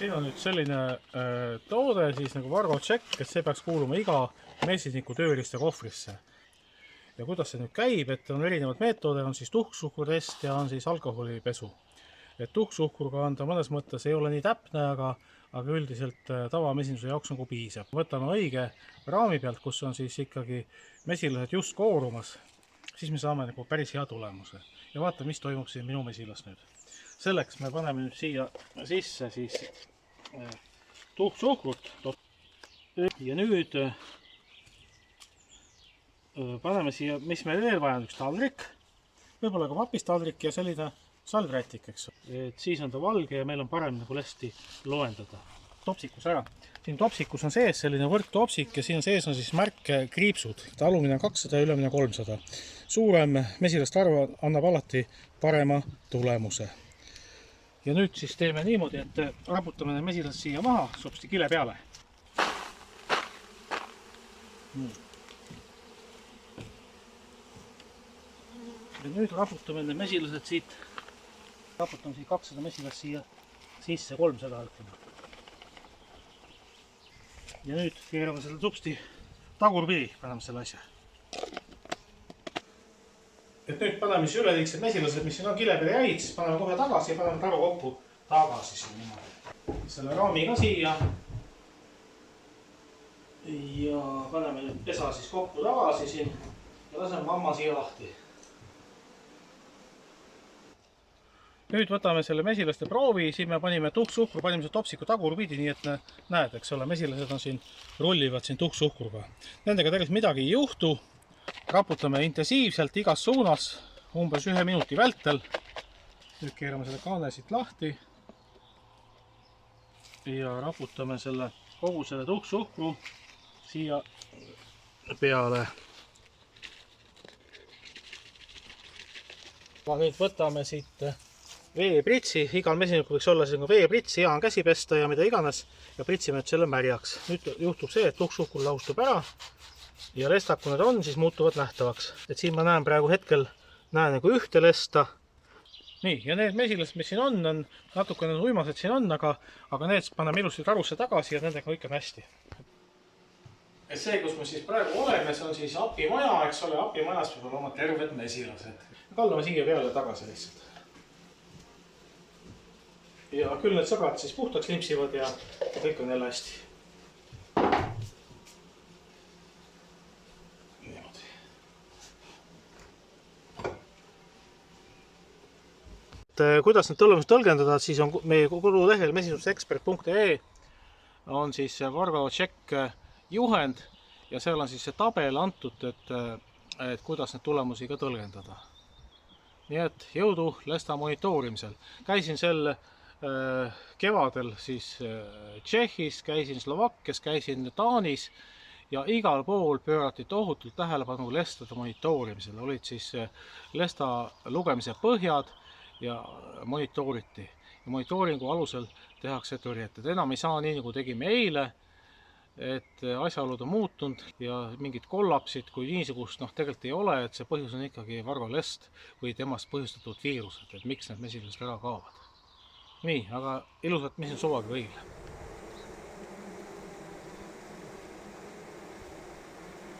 Siin on nüüd selline toode siis nagu Vargo Check, et see peaks kuuluma iga mesiniku tööriista kohvrisse. Ja kuidas see nüüd käib, et on erinevad meetode, on siis tuhksuhkurtest ja on siis alkoholipesu. Et tuhksuhkurga on ta mõnes mõttes ei ole nii täpne, aga üldiselt tavamesinuse jaoks nagu piisab. Võtame õige raami pealt, kus on siis ikkagi mesilased just koorumas, siis me saame nagu päris hea tulemuse. Ja vaata, mis toimub siin minu mesilas nüüd. Selleks me paneme nüüd siia sisse siis tuhksuhkrut ja nüüd paneme siia, mis meil veel vaja on, üks taldrik, võib-olla ka papistaldrik ja selline salvrätik, eks. Et siis on ta valge ja meil on parem nagu lesti loendada. Topsikus ära. Siin topsikus on sees selline võrktopsik ja siin sees on siis märk kriipsud. Alumine 200 ja ülemine 300. Suurem mesilaste arv annab alati parema tulemuse. Ja nüüd siis teeme niimoodi, et raputame need mesilased siia maha, sopsti kile peale. Ja nüüd raputame need mesilased siit. Raputame siit 200 mesilast siia sisse, 300 ütleme. Ja nüüd keerame selle supsti tagurpidi, paneme selle asja. Et nüüd paneme siis üleliigsed mesilased, mis siin on kile peale jäid, siis paneme kohe tagasi ja paneme taru kokku tagasi siin niimoodi. Selle raami ka siia. Ja paneme nüüd pesa siis kokku tagasi siin ja laseme mamma siia lahti. Nüüd võtame selle mesilaste proovi, siin me panime tuhksuhkru, panime see topsiku tagurpidi, nii et näed, eks ole, mesilased on siin, rullivad siin tuhksuhkruga. Nendega tegelikult midagi ei juhtu. Raputame intensiivselt igas suunas, umbes 1 minuti vältel. Nüüd keerame selle kaane siit lahti ja raputame kogu selle tuhksuhkru siia peale. Nüüd võtame siit veepritsi, igal mesinikul võiks olla selline veeprits, hea on käsi pesta ja mida iganes ja pritsime selle märjaks. Nüüd juhtub see, et tuhksuhkur lahustub ära ja lestad, kui need on, siis muutuvad nähtavaks. Et siin ma näen praegu hetkel nagu ühte lesta. Nii, ja need mesilased, mis siin on natukene uimased siin on, aga need paneme ilusti tarusse tagasi ja nendega kõik on hästi. Et see, kus me siis praegu oleme, see on siis apimaja, eks ole, apimajas peab olema terved mesilased. Kallame siia peale tagasi lihtsalt. Ja küll need sõbrad siis puhtaks limpsivad ja kõik on jälle hästi. Niimoodi. Kuidas need tulemused tõlgendada, siis on meie kodulehel mesindusekspert.ee on siis Vargo Check juhend ja seal on siis see tabel antud, et kuidas need tulemusi ka tõlgendada. Nii et jõudu lesta monitoorimisel. Käisin sel kevadel siis Tšehhis, käisin Slovakkias, käisin Taanis ja igal pool pöörati tohutult tähelepanu lestade monitoorimisel. Olid siis lesta lugemise põhjad ja monitooriti. Ja monitooringu alusel tehakse tõrjet. Enam ei saa nii, nagu tegime eile, et asjaolud on muutunud ja mingid kollapsid, kui niisugust tegelikult ei ole, et see põhjus on ikkagi Vargo lest või temast põhjustatud viirused, et miks need mesilased ära kaovad. Nii, aga ilusat mesindusuva kõigile!